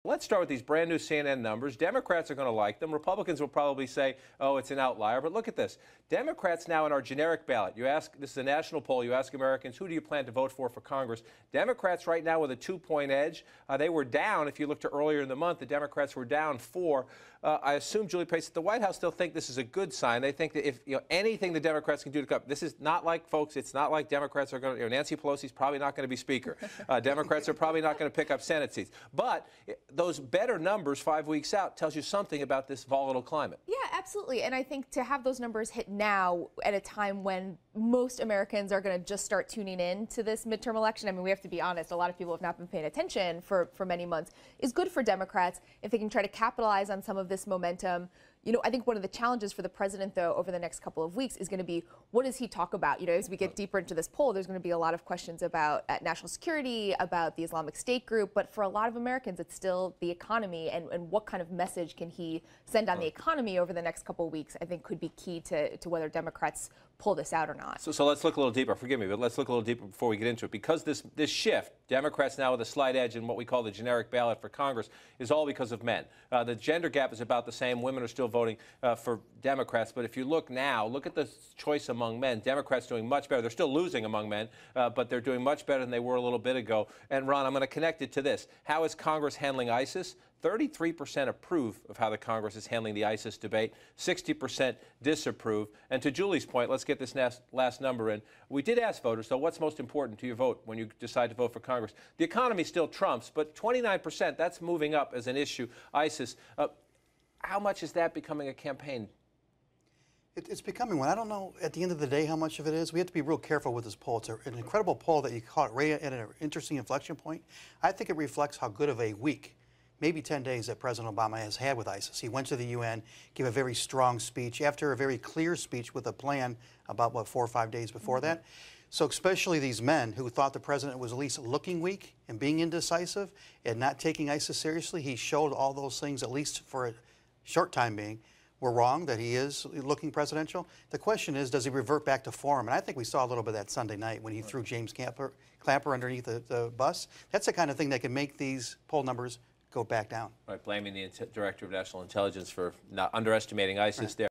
Let's start with these brand new CNN numbers. Democrats are going to like them. Republicans will probably say, oh, it's an outlier. But look at this. Democrats now in our generic ballot. You ask, this is a national poll. You ask Americans, who do you plan to vote for Congress? Democrats right now with a 2-point edge. They were down. If you looked to earlier in the month, the Democrats were down 4. I assume, Julie Pace, at the White House still think this is a good sign. They think that if anything the Democrats can do to come, this is not like, folks, it's not like Democrats are going to, Nancy Pelosi's probably not going to be Speaker. Democrats are probably not going to pick up Senate seats. But those better numbers 5 weeks out tells you something about this volatile climate. Yeah, absolutely. And I think to have those numbers hit now at a time when most Americans are going to just start tuning in to this midterm election, I mean, we have to be honest, a lot of people have not been paying attention for many months, is good for Democrats if they can try to capitalize on some of this momentum. I think one of the challenges for the president, though, over the next couple of weeks is going to be, what does he talk about? As we get deeper into this poll, there's going to be a lot of questions about national security, about the Islamic State group. But for a lot of Americans, it's still the economy. And what kind of message can he send on the economy over the next couple of weeks, I think could be key to whether Democrats pull this out or not. So let's look a little deeper. Forgive me, but let's look a little deeper before we get into it. Because this shift, Democrats now with a slight edge in what we call the generic ballot for Congress, is all because of men. The gender gap is about the same. Women are still voting for Democrats. But if you look now, look at the choice among men. Democrats doing much better. They're still losing among men, but they're doing much better than they were a little bit ago. And Ron, I'm going to connect it to this. How is Congress handling ISIS? 33% approve of how the Congress is handling the ISIS debate, 60% disapprove. And to Julie's point, let's get this last number in. We did ask voters, though, what's most important to your vote when you decide to vote for Congress? The economy still trumps, but 29%, that's moving up as an issue. ISIS, how much is that becoming a campaign? It's becoming one. I don't know at the end of the day how much of it is. We have to be real careful with this poll. It's an incredible poll that you caught right at an interesting inflection point. I think it reflects how good of a week, maybe 10 days, that President Obama has had with ISIS. He went to the UN, gave a very strong speech after a very clear speech with a plan about, 4 or 5 days before that. So especially these men who thought the president was at least looking weak and being indecisive and not taking ISIS seriously, he showed all those things, at least for a short time being, were wrong, that he is looking presidential. The question is, does he revert back to form? And I think we saw a little bit of that Sunday night when he threw James Clapper underneath the bus. That's the kind of thing that can make these poll numbers go back down. Right, blaming the Director of National Intelligence for not underestimating ISIS there.